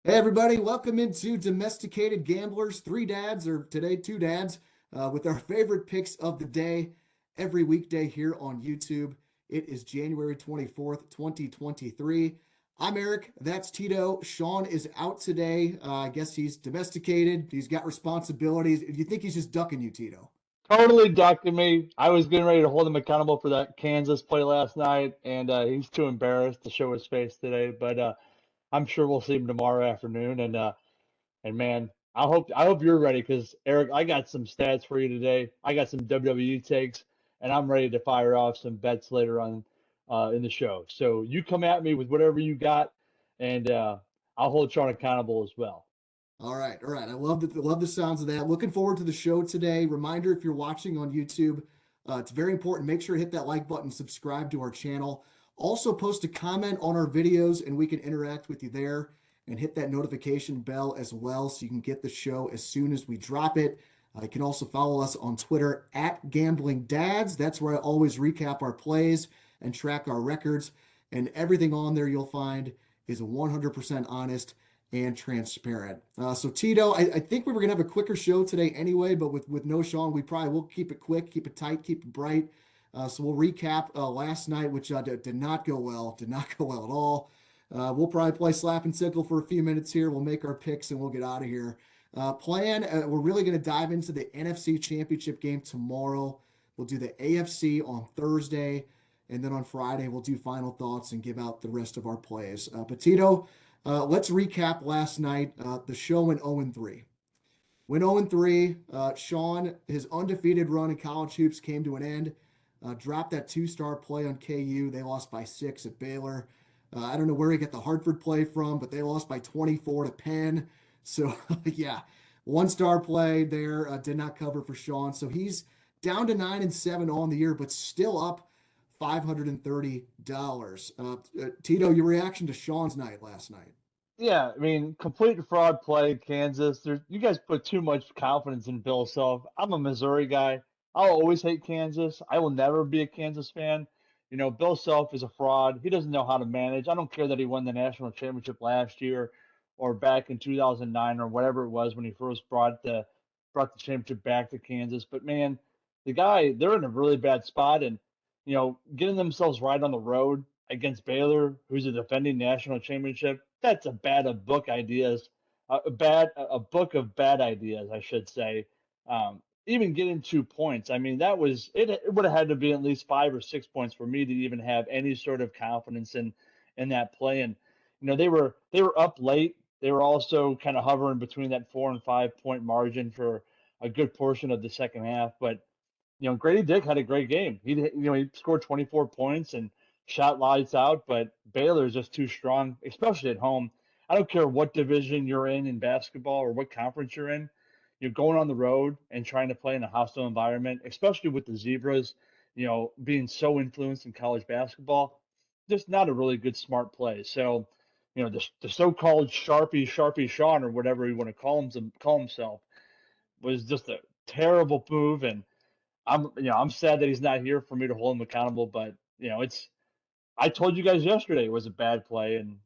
Hey everybody, welcome into Domesticated Gamblers. Three dads, or today two dads, with our favorite picks of the day every weekday here on YouTube. It is January 24th, 2023. I'm Eric, that's Tito. Shawn is out today. I guess he's domesticated. He's got responsibilities. Do you think he's just ducking you, Tito? Totally ducked me. I was getting ready to hold him accountable for that Kansas play last night, and he's too embarrassed to show his face today. But I'm sure we'll see him tomorrow afternoon. And man, I hope you're ready because Eric, I got some stats for you today. I got some WWE takes, and I'm ready to fire off some bets later on in the show. So you come at me with whatever you got, and I'll hold Shawn accountable as well. All right, all right. I love the sounds of that. Looking forward to the show today. Reminder, if you're watching on YouTube, it's very important. Make sure to hit that like button, subscribe to our channel. Also, post a comment on our videos, and we can interact with you there. And hit that notification bell as well, so you can get the show as soon as we drop it. You can also follow us on Twitter at Gambling Dads. That's where I always recap our plays and track our records. And everything on there you'll find is 100% honest and transparent. So Tito, I think we were gonna have a quicker show today anyway, but with no Shawn, we probably will keep it quick, keep it tight, keep it bright. So we'll recap last night, which did not go well, did not go well at all. We'll probably play slap and sickle for a few minutes here. We'll make our picks and we'll get out of here. We're really going to dive into the NFC Championship game tomorrow. We'll do the AFC on Thursday, and then on Friday we'll do final thoughts and give out the rest of our plays. But Tito, let's recap last night. The show went 0-3. Went 0-3. Shawn, his undefeated run in college hoops came to an end. Dropped that two-star play on KU. They lost by 6 at Baylor. I don't know where he got the Hartford play from, but they lost by 24 to Penn. So, yeah, one-star play there did not cover for Shawn. So he's down to 9-7 on the year, but still up $530. Tito, your reaction to Shawn's night last night? Yeah, I mean, complete fraud play, Kansas. You guys put too much confidence in Bill Self. I'm a Missouri guy. I'll always hate Kansas. I will never be a Kansas fan. You know, Bill Self is a fraud. He doesn't know how to manage. I don't care that he won the national championship last year or back in 2009 or whatever it was when he first brought the championship back to Kansas. But man, the guy, they're in a really bad spot, and getting themselves right on the road against Baylor, who's a defending national championship. That's a bad of book ideas, a book of bad ideas, I should say. Even getting 2 points, I mean, that was it. It would have had to be at least 5 or 6 points for me to even have any sort of confidence in that play. And they were up late. They were also kind of hovering between that 4 and 5 point margin for a good portion of the second half. But Grady Dick had a great game. He scored 24 points and shot lights out, but Baylor is just too strong, especially at home. I don't care what division you're in basketball or what conference you're in. You're going on the road and trying to play in a hostile environment, especially with the Zebras, being so influenced in college basketball. Just not a really good smart play. So, the so-called Sharpie Shawn or whatever you want to call himself was just a terrible move. And I'm sad that he's not here for me to hold him accountable, but it's I told you guys yesterday it was a bad play, and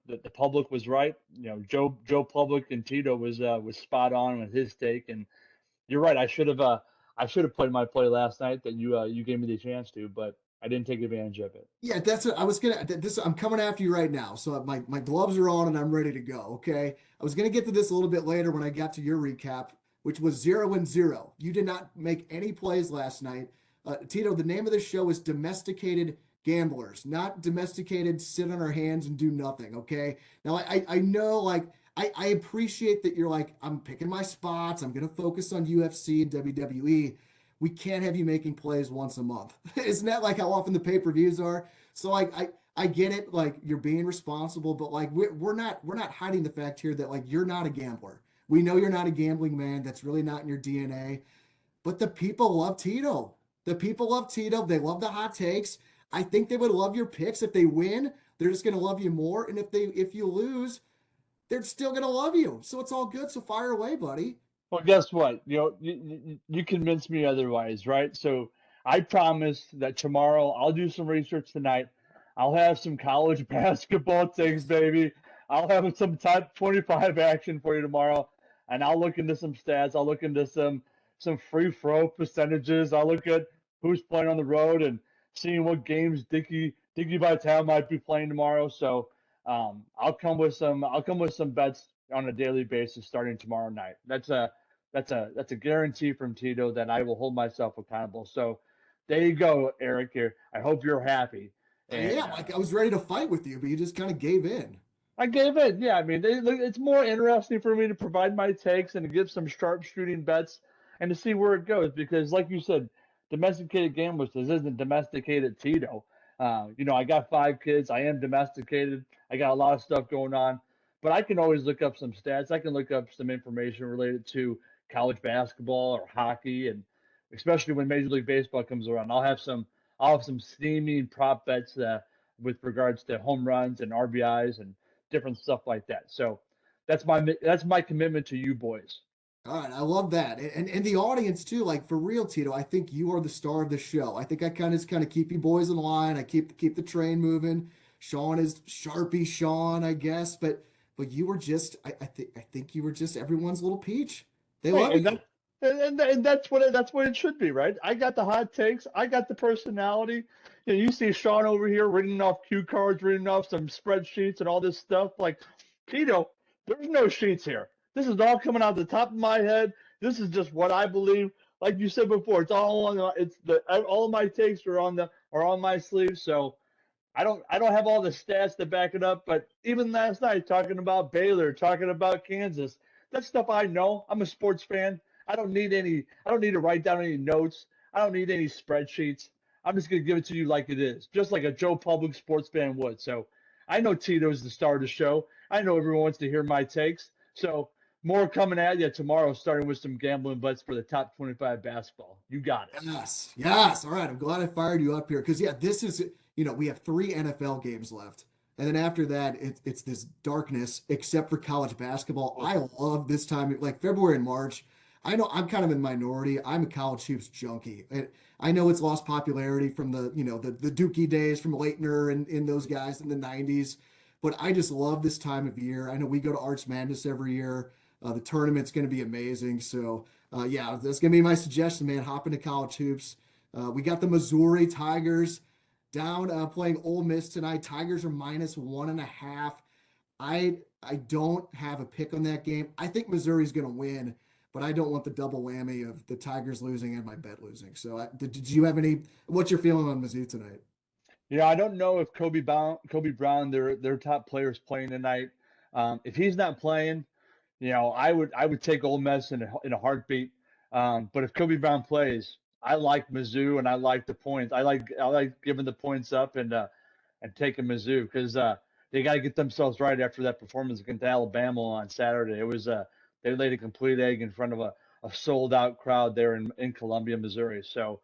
the public was right. Joe Public and Tito was spot on with his take, and you're right. I should have played my play last night that you gave me the chance to, but I didn't take advantage of it. Yeah, that's what I was gonna. This I'm coming after you right now. So my gloves are on and I'm ready to go. Okay, I was gonna get to this a little bit later when I got to your recap, which was 0-0. You did not make any plays last night. Tito, the name of the show is Domesticated Gamblers, not domesticated. Sit on our hands and do nothing. Okay. Now I know like I appreciate that you're like I'm picking my spots. I'm gonna focus on UFC and WWE. We can't have you making plays once a month. Isn't that like how often the pay-per-views are? So like I get it, like you're being responsible, but like we're not hiding the fact here that like you're not a gambler. We know you're not a gambling man. That's really not in your DNA. But the people love Tito. The people love Tito. They love the hot takes. I think they would love your picks. If they win, they're just gonna love you more. And if you lose, they're still gonna love you. So it's all good. So fire away, buddy. Well, guess what? You convinced me otherwise, right? So I promise that tomorrow I'll do some research tonight. I'll have some college basketball takes, baby. I'll have some top 25 action for you tomorrow, and I'll look into some stats. I'll look into some free throw percentages. I'll look at who's playing on the road and seeing what games Dicky Vitale might be playing tomorrow. So I'll come with some bets on a daily basis starting tomorrow night. That's a guarantee from Tito that I will hold myself accountable. So there you go, Eric. Here, I hope you're happy. And Yeah, like I was ready to fight with you, but you just kind of gave in. I gave in. Yeah, I mean, it's more interesting for me to provide my takes and to give some sharp shooting bets and to see where it goes because, like you said, domesticated gamblers. This isn't domesticated Tito. I got 5 kids. I am domesticated. I got a lot of stuff going on, but I can always look up some stats. I can look up some information related to college basketball or hockey, and especially when Major League Baseball comes around, I'll have some steaming prop bets with regards to home runs and RBIs and different stuff like that. So that's my commitment to you boys. All right, I love that, and the audience too. Like for real, Tito, I think you are the star of the show. I think I kind of keep you boys in line. I keep the train moving. Shawn is Sharpie Shawn, I guess, but you were just I think you were just everyone's little peach. They Hey, love and you. that and that's what it should be, right? I got the hot takes. I got the personality. You see Shawn over here reading off cue cards, reading off some spreadsheets and all this stuff. Like Tito, there's no sheets here. This is all coming out the top of my head. This is just what I believe. Like you said before, it's all on. It's the all my takes are on my sleeve. So I don't have all the stats to back it up, but even last night talking about Baylor, talking about Kansas, that's stuff I know. I'm a sports fan. I don't need to write down any notes. I don't need any spreadsheets. I'm just gonna give it to you like it is, just like a Joe Public sports fan would. So I know Tito's the star of the show. I know everyone wants to hear my takes. So more coming at you tomorrow, starting with some gambling bets for the top 25 basketball. You got it. Yes, yes. All right, I'm glad I fired you up here because yeah, this is we have 3 NFL games left, and then after that, it's this darkness except for college basketball. I love this time, like February and March. I know I'm kind of in minority. I'm a college hoops junkie. And I know it's lost popularity from the Dookie days from Leitner and those guys in the '90s, but I just love this time of year. I know we go to Arch Madness every year. The tournament's going to be amazing. So yeah, that's gonna be my suggestion, man. Hop into college hoops. We got the Missouri Tigers down playing Ole Miss tonight. Tigers are -1.5. I don't have a pick on that game. I think Missouri's gonna win, but I don't want the double whammy of the Tigers losing and my bet losing. So did you have any? What's your feeling on Mizzou tonight? Yeah, I don't know if Kobe Brown, their top players playing tonight. If he's not playing, I would take Ole Miss in a heartbeat. But if Kobe Brown plays, I like Mizzou and I like the points. I like giving the points up and taking Mizzou because they got to get themselves right after that performance against Alabama on Saturday. They laid a complete egg in front of a sold out crowd there in Columbia, Missouri. So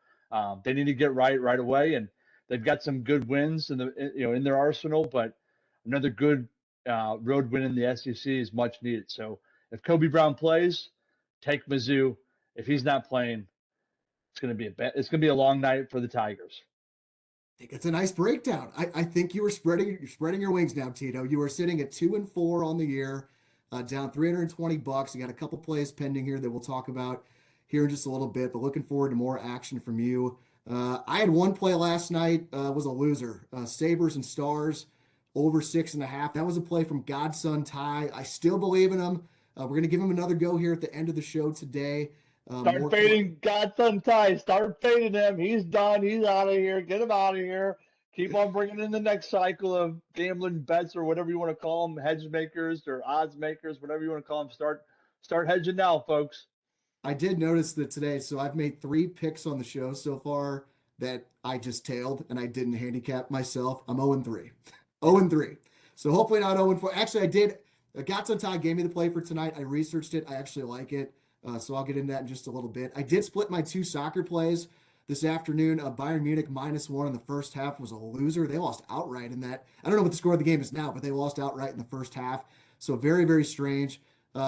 they need to get right away, and they've got some good wins in their arsenal, but another good road win in the SEC is much needed. So if Kobe Brown plays, take Mizzou. If he's not playing, it's gonna be a long night for the Tigers. I think it's a nice breakdown. I think you're spreading your wings now, Tito. You are sitting at 2-4 on the year, down $320. You got a couple plays pending here that we'll talk about here in just a little bit, but looking forward to more action from you. I had one play last night, was a loser. Sabres and Stars over 6.5. That was a play from Godson Ty. I still believe in him. We're gonna give him another go here at the end of the show today. Start fading Godson Ty. Start fading him. He's done. He's out of here. Get him out of here. Keep on bringing in the next cycle of gambling bets or whatever you want to call them, hedge makers or odds makers, whatever you want to call them. Start hedging now, folks. I did notice that today, so I've made 3 picks on the show so far that I just tailed and I didn't handicap myself. I'm 0-3. 0-3. So hopefully not 0-4. Actually, I did. Gatson Todd gave me the play for tonight. I researched it. I actually like it. So I'll get into that in just a little bit. I did split my 2 soccer plays this afternoon. Bayern Munich -1 in the first half was a loser. They lost outright in that. I don't know what the score of the game is now, but they lost outright in the first half. So very, very strange.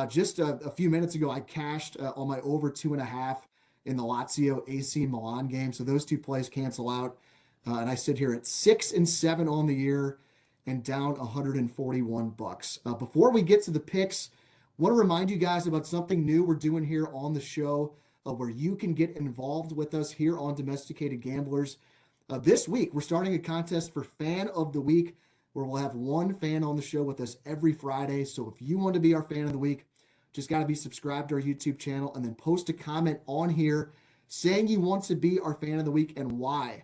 Just a few minutes ago, I cashed on my over 2.5 in the Lazio AC Milan game. So those 2 plays cancel out. And I sit here at 6-7 on the year. and down 141 bucks. Before we get to the picks, want to remind you guys about something new we're doing here on the show, where you can get involved with us here on Domesticated Gamblers. This week, we're starting a contest for Fan of the Week, where we'll have one fan on the show with us every Friday. So if you want to be our Fan of the Week, just got to be subscribed to our YouTube channel and then post a comment on here saying you want to be our Fan of the Week and why.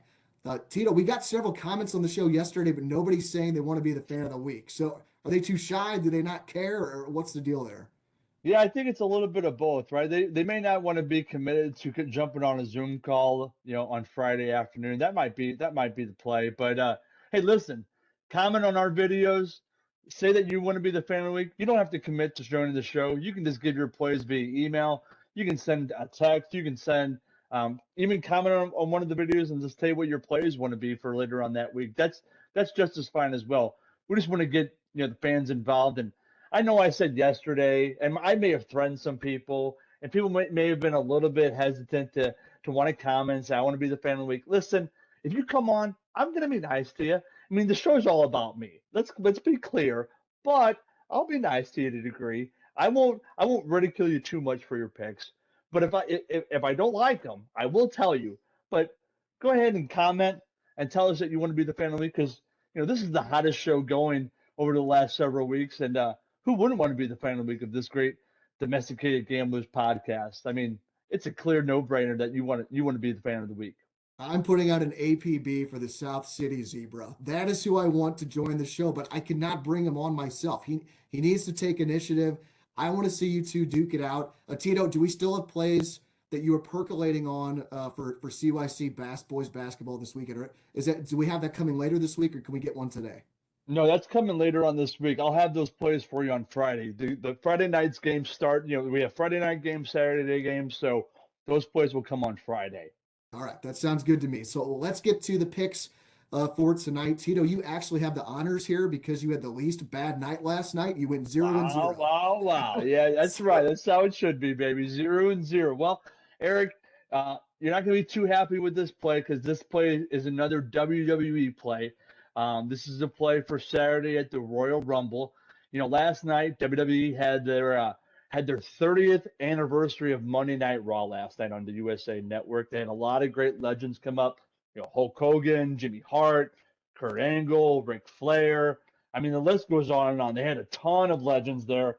Tito, we got several comments on the show yesterday, but nobody's saying they want to be the Fan of the Week. So are they too shy? Do they not care? Or what's the deal there? Yeah, I think it's a little bit of both, right? They may not want to be committed to jumping on a Zoom call, on Friday afternoon. That might be the play. But hey, listen, comment on our videos. Say that you want to be the fan of the week. You don't have to commit to joining the show. You can just give your plays via email. You can send a text. You can send even comment on one of the videos and just tell you what your plays want to be for later on that week. That's just as fine as well. We just want to get the fans involved. And I know I said yesterday, and I may have threatened some people, and people may have been a little bit hesitant to want to comment and say, I want to be the fan of the week. Listen, if you come on, I'm going to be nice to you. I mean, the show's all about me. Let's be clear, but I'll be nice to you to a degree. I won't ridicule you too much for your picks. But if I don't like them, I will tell you. But go ahead and comment and tell us that you want to be the fan of the week, because this is the hottest show going over the last several weeks, and who wouldn't want to be the fan of the week of this great Domesticated Gamblers podcast? I mean, it's a clear no-brainer that you want to be the fan of the week. I'm putting out an APB for the South City Zebra. That is who I want to join the show, but I cannot bring him on myself. He needs to take initiative. I want to see you two duke it out. Tito, do we still have plays that you are percolating on for CYC boys basketball this weekend? Or do we have that coming later this week, or can we get one today? No, that's coming later on this week. I'll have those plays for you on Friday. The Friday night's games start. We have Friday night games, Saturday games, so those plays will come on Friday. All right, that sounds good to me. So let's get to the picks for tonight. Tito, you actually have the honors here because you had the least bad night last night. You went 0-0. Wow, wow, wow. Yeah, that's right. That's how it should be, baby. 0-0. Well, Eric, you're not going to be too happy with this play because this play is another WWE play. This is a play for Saturday at the Royal Rumble. Last night WWE had their 30th anniversary of Monday Night Raw last night on the USA Network. They had a lot of great legends come up. Hulk Hogan, Jimmy Hart, Kurt Angle, Ric Flair. I mean, the list goes on and on. They had a ton of legends there.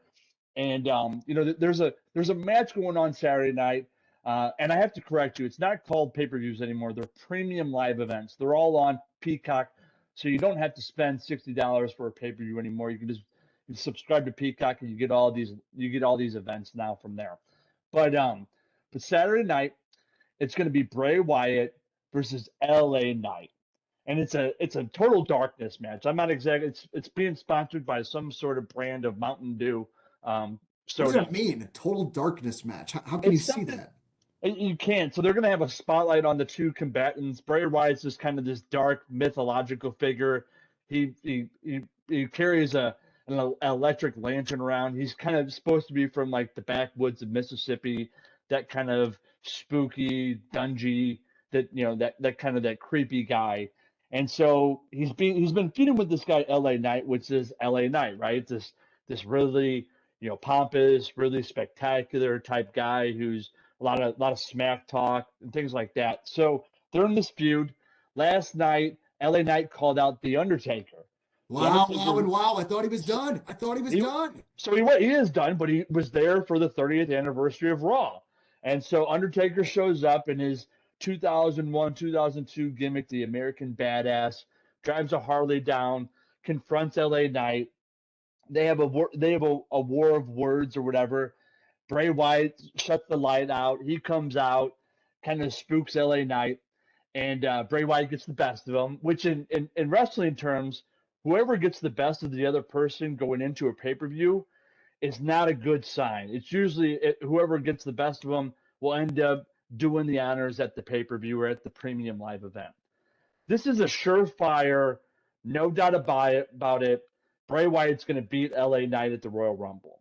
And there's a match going on Saturday night. And I have to correct you. It's not called pay-per-views anymore. They're premium live events. They're all on Peacock. So you don't have to spend $60 for a pay-per-view anymore. You can just subscribe to Peacock and you get all these events now from there. But Saturday night, it's going to be Bray Wyatt versus LA Knight. And it's a total darkness match. I'm not exactly it's being sponsored by some sort of brand of Mountain Dew. What does that mean? Total darkness match. How can you It's see something that? you can't. So they're going to have a spotlight on the two combatants. Bray Wyatt's just kind of this dark mythological figure. He carries an electric lantern around. He's kind of supposed to be from like the backwoods of Mississippi, that kind of spooky, dungy, that kind of that creepy guy. And so he's been feuding with this guy LA Knight, which is LA Knight, right? This really pompous, really spectacular type guy who's a lot of smack talk and things like that. So they're in this feud. Last night, LA Knight called out The Undertaker. The Wow, wow, Undertaker, and wow. I thought he was done. I thought he was he, done. so he is done, but he was there for the 30th anniversary of Raw. And so Undertaker shows up in his 2001, 2002 gimmick, the American Badass, drives a Harley down, confronts LA Knight. They have a war of words or whatever. Bray Wyatt shuts the light out. He comes out, kind of spooks LA Knight, and Bray Wyatt gets the best of him. Which in wrestling terms, whoever gets the best of the other person going into a pay per view is not a good sign. It's usually whoever gets the best of them will end up doing the honors at the pay per view or at the premium live event. This is a surefire, no doubt about it. Bray Wyatt's going to beat LA Knight at the Royal Rumble.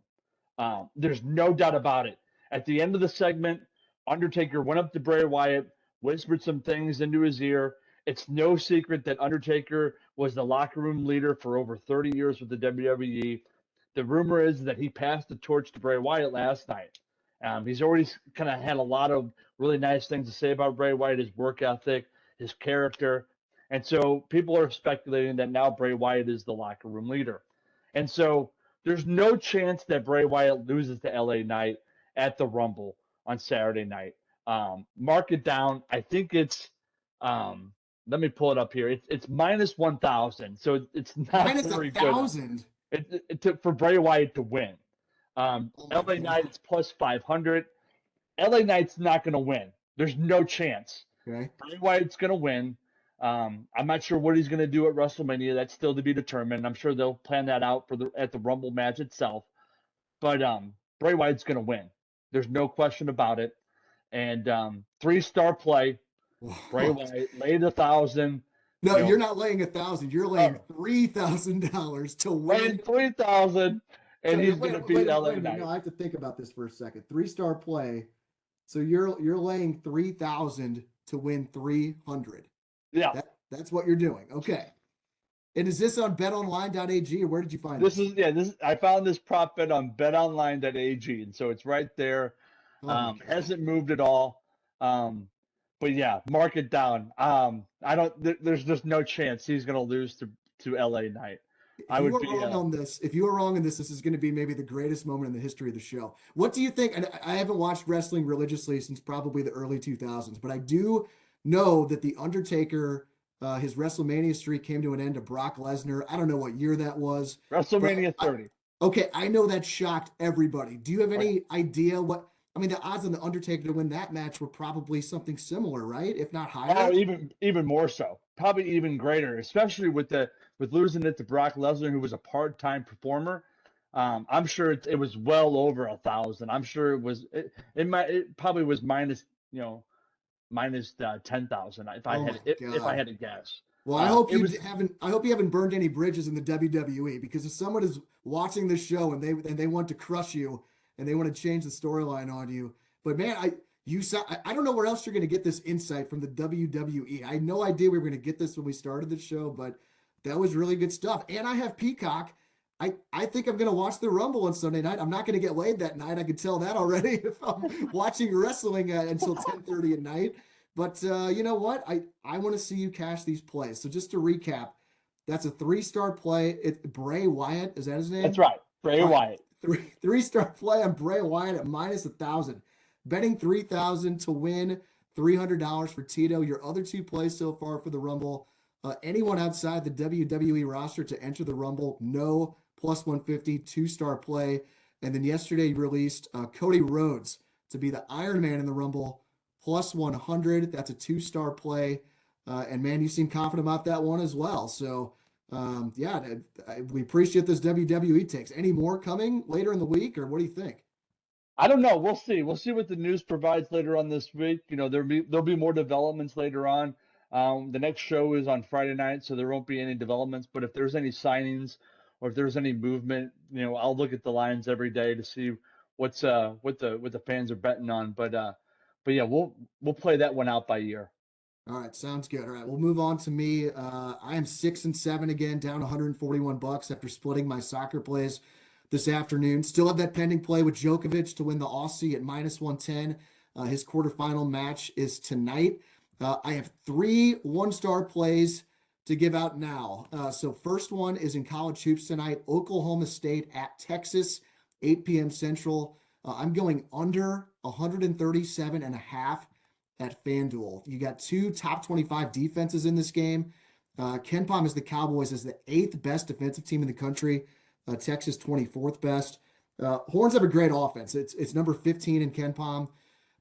There's no doubt about it. At the end of the segment, Undertaker went up to Bray Wyatt, whispered some things into his ear, It's no secret that Undertaker was the locker room leader for over 30 years with the WWE. The rumor is that he passed the torch to Bray Wyatt last night. He's already kind of had a lot of really nice things to say about Bray Wyatt, his work ethic, his character. And so people are speculating that now Bray Wyatt is the locker room leader. And so there's no chance that Bray Wyatt loses to LA Knight at the Rumble on Saturday night. Mark it down. I think it's let me pull it up here. It's minus 1,000, so it's not Minus very good. 1,000. For Bray Wyatt to win. Oh LA God. Knight it's plus 500. LA Knight's not going to win. There's no chance. Okay. Bray Wyatt's going to win. I'm not sure what he's going to do at WrestleMania. That's still to be determined. I'm sure they'll plan that out at the Rumble match itself. But Bray Wyatt's going to win. There's no question about it. And 3-star play. Bray Wyatt laid 1,000. No, you know, you're not laying 1,000. You're laying $3,000 to win. Laying 3,000, and So he's going to beat LA Knight. No, I have to think about this for a second. 3-star play. So you're laying 3,000 to win 300. Yeah. That's what you're doing. Okay. And is this on betonline.ag or where did you find this? I found this prop bet on betonline.ag, and so it's right there. Hasn't moved at all. But yeah, mark it down. There's just no chance he's going to lose to LA Knight. If you were wrong on this, this is going to be maybe the greatest moment in the history of the show. What do you think? And I haven't watched wrestling religiously since probably the early 2000s, but I do know that the Undertaker, his WrestleMania streak came to an end to Brock Lesnar. I don't know what year that was. WrestleMania 30. Okay, I know that shocked everybody. Do you have any idea what? I mean, the odds on the Undertaker to win that match were probably something similar, right? If not higher. Oh, even more so. Probably even greater, especially with losing it to Brock Lesnar, who was a part-time performer. I'm sure it was well over 1,000. I'm sure it was. It probably was minus 10,000 if I had to guess. Well, I hope you haven't burned any bridges in the WWE, because if someone is watching this show and they want to crush you and they want to change the storyline on you, but man, I don't know where else you're going to get this insight from the WWE. I had no idea we were going to get this when we started the show, but that was really good stuff. And I have Peacock. I think I'm going to watch the Rumble on Sunday night. I'm not going to get laid that night. I can tell that already if I'm watching wrestling until 10:30 at night. But you know what? I want to see you cash these plays. So just to recap, that's a 3-star play. It's Bray Wyatt. Is that his name? That's right. Bray Wyatt. 3-star play on Bray Wyatt at minus 1,000. Betting 3,000 to win $300 for Tito. Your other two plays so far for the Rumble. Anyone outside the WWE roster to enter the Rumble, no, plus 150, 2-star play. And then yesterday you released Cody Rhodes to be the Iron Man in the Rumble, plus 100. That's a 2-star play. And man, you seem confident about that one as well. So we appreciate this WWE takes. Any more coming later in the week, or what do you think? I don't know. We'll see. We'll see what the news provides later on this week. There'll be more developments later on. The next show is on Friday night, so there won't be any developments. But if there's any signings or if there's any movement, I'll look at the lines every day to see what the fans are betting on. But yeah, we'll play that one out by year. All right, sounds good. All right, we'll move on to me. I am 6-7 again, down $141 after splitting my soccer plays this afternoon. Still have that pending play with Djokovic to win the Aussie at minus 110. His quarterfinal match is tonight. I have 3 1-star plays to give out now. So first one is in college hoops tonight. Oklahoma State at Texas, 8 p.m. Central. I'm going under 137.5 at FanDuel. You got 2 top 25 defenses in this game. KenPom is the Cowboys as the 8th best defensive team in the country. Texas 24th best. Horns have a great offense. It's number 15 in KenPom,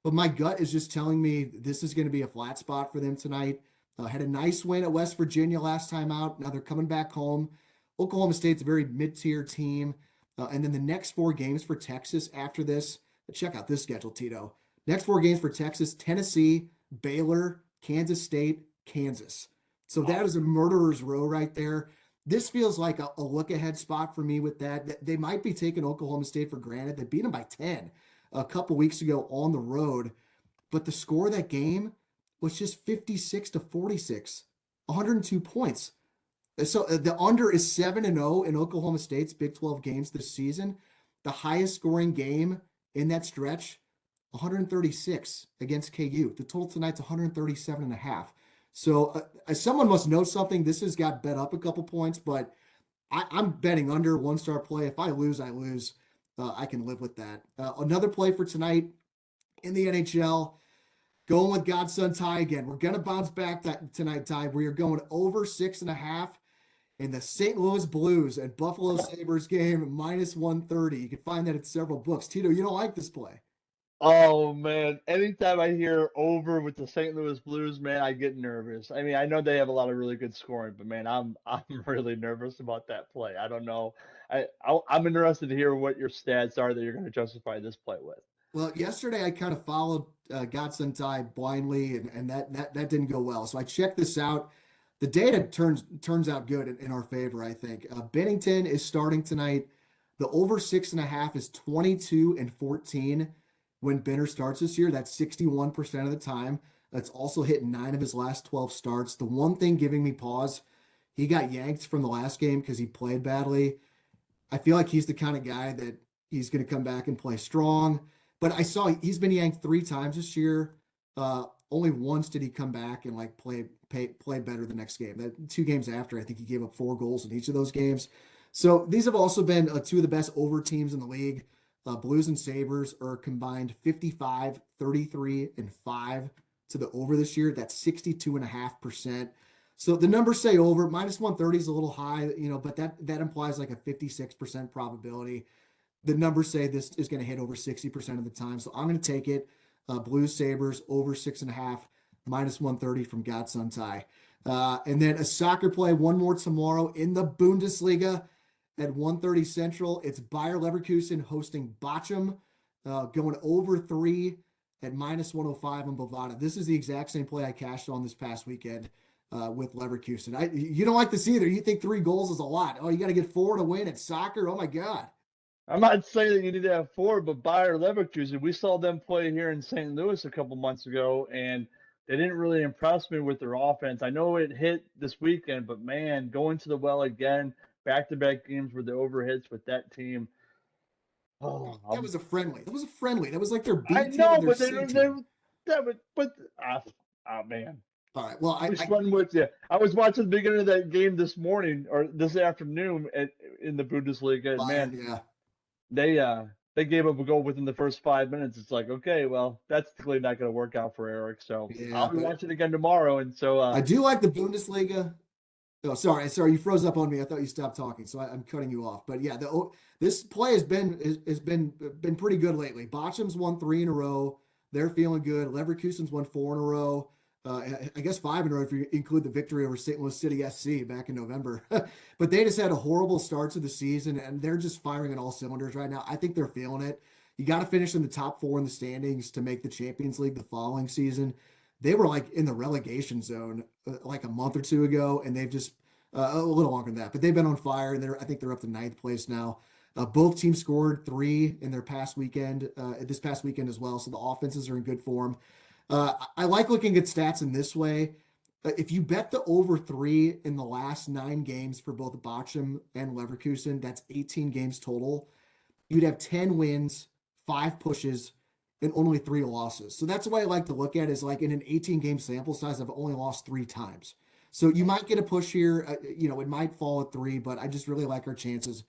but my gut is just telling me this is going to be a flat spot for them tonight. Had a nice win at West Virginia last time out. Now they're coming back home. Oklahoma State's a very mid-tier team. And then the next 4 games for Texas after this, check out this schedule, Tito. Next 4 games for Texas: Tennessee, Baylor, Kansas State, Kansas. So that is a murderer's row right there. This feels like a look-ahead spot for me with that. They might be taking Oklahoma State for granted. They beat them by 10 a couple weeks ago on the road. But the score of that game was just 56-46 102 points. So the under is 7-0 in Oklahoma State's Big 12 games this season. The highest scoring game in that stretch, 136 against KU. The total tonight's 137 and a half. So someone must know something. This has got bet up a couple points, but I'm betting under 1-star play. If I lose, I lose. I can live with that. Another play for tonight in the NHL, going with Godson Ty again. We're going to bounce back tonight, Ty. We are going over 6.5 in the St. Louis Blues and Buffalo Sabres game, minus 130. You can find that at several books. Tito, you don't like this play. Oh man, anytime I hear over with the St. Louis Blues, man, I get nervous. I mean, I know they have a lot of really good scoring, but man, I'm really nervous about that play. I don't know. I'm interested to hear what your stats are that you're going to justify this play with. Well, yesterday I kind of followed Godson Ty blindly, and that didn't go well. So I checked this out. The data turns out good in our favor, I think. Bennington is starting tonight. The over 6.5 is 22-14 when Benner starts this year. That's 61% of the time. That's also hit 9 of his last 12 starts. The one thing giving me pause, he got yanked from the last game because he played badly. I feel like he's the kind of guy that he's going to come back and play strong. But I saw he's been yanked 3 times this year. Only once did he come back and like play better the next game. That 2 games after, I think he gave up 4 goals in each of those games. So these have also been 2 of the best over teams in the league. Blues and Sabres are combined 55, 33, and 5 to the over this year. That's 62.5%. So the numbers say over. Minus 130 is a little high, but that implies like a 56% probability. The numbers say this is going to hit over 60% of the time. So I'm going to take it. Blues Sabres over 6.5, minus 130 from Godson Ty. And then a soccer play, one more tomorrow in the Bundesliga at 1:30 Central. It's Bayer Leverkusen hosting Bochum, going over 3 at minus 105 on Bovada. This is the exact same play I cashed on this past weekend with Leverkusen. You don't like this either. You think 3 goals is a lot. Oh, you got to get 4 to win at soccer? Oh, my God. I'm not saying that you need to have 4, but Bayer Leverkusen, we saw them play here in St. Louis a couple months ago, and they didn't really impress me with their offense. I know it hit this weekend, but man, going to the well again, back-to-back games where the overhits with that team. Oh, That was a friendly. That was a friendly. That was like their I B team know, and their but C team. that would, but man. All right. Well, Which one was you? I was watching the beginning of that game this morning or this afternoon in the Bundesliga, and man, Bayern, yeah. they gave up a goal within the first 5 minutes. It's like, okay, well, that's clearly not going to work out for Eric. So Yeah, I'll be but watching again tomorrow. And so, I do like the Bundesliga. Oh, sorry, you froze up on me. I thought you stopped talking, so I'm cutting you off. But yeah, this play has been pretty good lately. Bochum's won 3 in a row. They're feeling good. Leverkusen's won 4 in a row. I guess 5 in a row if you include the victory over St. Louis City SC back in November. But they just had a horrible start to the season, and they're just firing on all cylinders right now. I think they're feeling it. You got to finish in the top 4 in the standings to make the Champions League the following season. They were like in the relegation zone like a month or 2 ago, and they've just a little longer than that, but they've been on fire, and I think they're up to 9th place now. Both teams scored 3 in their past weekend, this past weekend as well. So the offenses are in good form. I like looking at stats in this way. If you bet the over 3 in the last 9 games for both Bochum and Leverkusen, that's 18 games total. You'd have 10 wins, 5 pushes, and only 3 losses. So that's the way I like to look at it, is like in an 18-game sample size, I've only lost 3 times. So you might get a push here. It might fall at 3, but I just really like our chances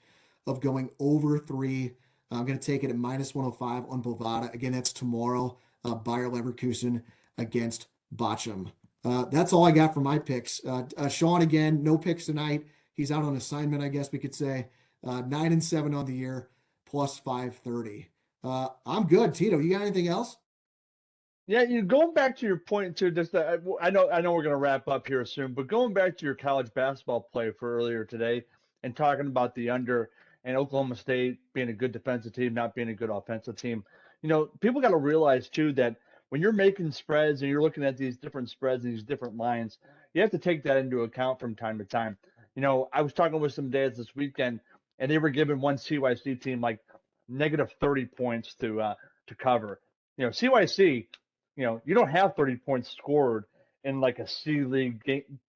of going over 3. I'm going to take it at minus 105 on Bovada. Again, that's tomorrow. Bayer Leverkusen against Bochum. That's all I got for my picks. Shawn, again, no picks tonight. He's out on assignment, I guess we could say. 9-7 on the year, plus 530. I'm good. Tito, you got anything else? Yeah, going back to your point too, just that I know we're going to wrap up here soon, but going back to your college basketball play for earlier today and talking about the under and Oklahoma State being a good defensive team, not being a good offensive team, people got to realize too that when you're making spreads and you're looking at these different spreads and these different lines, you have to take that into account from time to time. I was talking with some dads this weekend, and they were giving one CYC team like negative 30 points to cover. CYC, you don't have 30 points scored in like a C League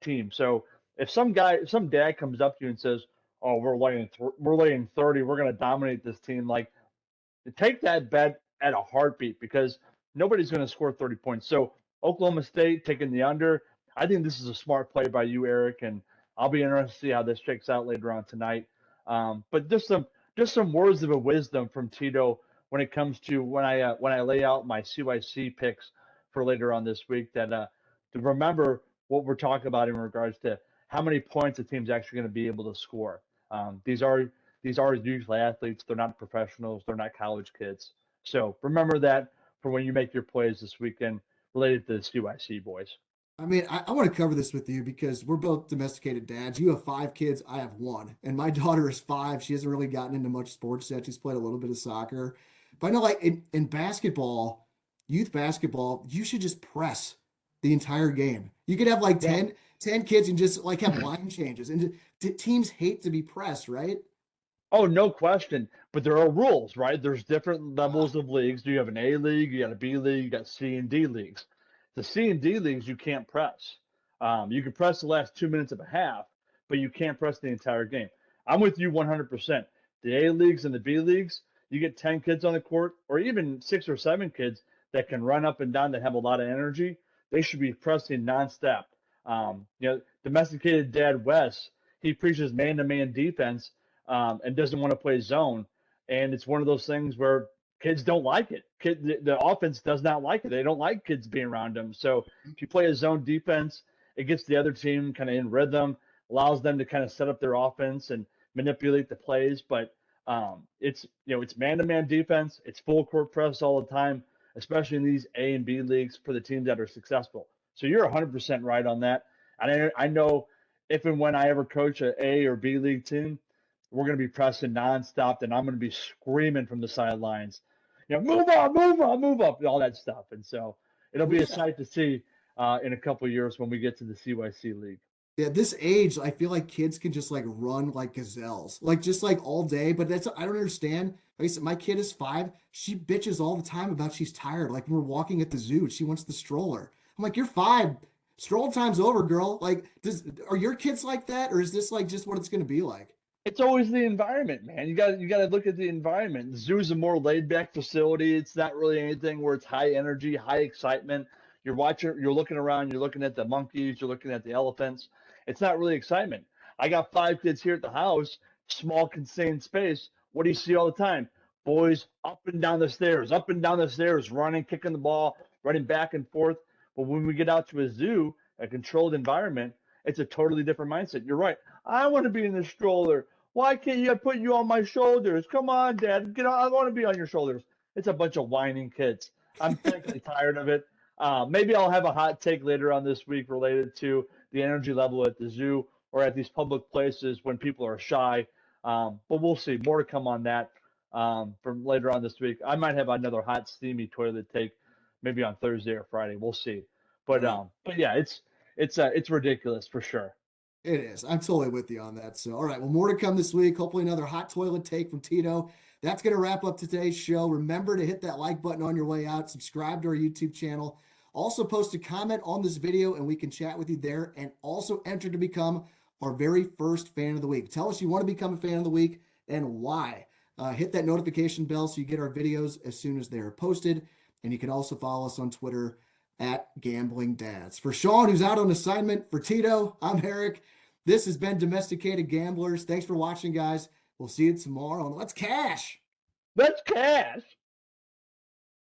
team. So if some dad comes up to you and says, "Oh, we're laying 30, we're going to dominate this team," like take that bet at a heartbeat because nobody's going to score 30 points. So Oklahoma State taking the under. I think this is a smart play by you, Eric, and I'll be interested to see how this shakes out later on tonight. But just some words of wisdom from Tito when it comes to when I lay out my CYC picks for later on this week. That to remember what we're talking about in regards to how many points a team's actually going to be able to score. These are usually athletes. They're not professionals. They're not college kids. So remember that for when you make your plays this weekend related to the CYC boys. I mean, I want to cover this with you because we're both domesticated dads. You have 5 kids, I have one, and my daughter is 5. She hasn't really gotten into much sports yet. She's played a little bit of soccer, but I know, like in basketball, youth basketball, you should just press the entire game. You could have like Yeah. 10 kids and just like have line changes, and teams hate to be pressed, right? Oh, no question. But there are rules, right? There's different Ah, levels of leagues. You have an A league, you got a B league, you got C and D leagues. The C and D leagues you can't press. You can press the last 2 minutes of a half, but you can't press the entire game. I'm with you 100%. The A leagues and the B leagues, you get 10 kids on the court, or even 6 or 7 kids that can run up and down that have a lot of energy. They should be pressing nonstop. Domesticated dad Wes, he preaches man-to-man defense and doesn't want to play zone. And it's one of those things where kids don't like it. The offense does not like it. They don't like kids being around them. So if you play a zone defense, it gets the other team kind of in rhythm, allows them to kind of set up their offense and manipulate the plays. But it's man-to-man defense. It's full court press all the time, especially in these A and B leagues for the teams that are successful. So you're 100% right on that. And I know if and when I ever coach a A or B league team, we're going to be pressing nonstop, and I'm going to be screaming from the sidelines, move on, move on, move up, all that stuff. And so it'll well, be a yeah. sight to see in a couple of years when we get to the CYC league. Yeah, this age, I feel like kids can just like run like gazelles, like just like all day. But that's I don't understand. Like I said, my kid is 5. She bitches all the time about she's tired. Like when we're walking at the zoo, she wants the stroller. I'm like, you're 5. Stroll time's over, girl. Like, are your kids like that, or is this like just what it's gonna be like? It's always the environment, man. You got to look at the environment. The zoo's a more laid back facility. It's not really anything where it's high energy, high excitement. You're looking around, you're looking at the monkeys, you're looking at the elephants. It's not really excitement. I got 5 kids here at the house, small contained space. What do you see all the time? Boys up and down the stairs, running, kicking the ball, running back and forth. But when we get out to a zoo, a controlled environment, it's a totally different mindset. You're right. I want to be in the stroller. Why can't you put you on my shoulders? Come on, Dad. Get on. I want to be on your shoulders. It's a bunch of whining kids. I'm frankly tired of it. Maybe I'll have a hot take later on this week related to the energy level at the zoo or at these public places when people are shy. But we'll see. More to come on that from later on this week. I might have another hot, steamy toilet take maybe on Thursday or Friday. We'll see. All But right. yeah, it's ridiculous for sure. It is. I'm totally with you on that. So, all right. Well, more to come this week. Hopefully, another hot toilet take from Tito. That's going to wrap up today's show. Remember to hit that like button on your way out. Subscribe to our YouTube channel. Also, post a comment on this video and we can chat with you there. And also enter to become our very first fan of the week. Tell us you want to become a fan of the week and why. Hit that notification bell so you get our videos as soon as they're posted. And you can also follow us on Twitter at Gambling Dads. For Shawn, who's out on assignment, for Tito, I'm Eric. This has been Domesticated Gamblers. Thanks for watching, guys. We'll see you tomorrow on Let's Cash. Let's cash.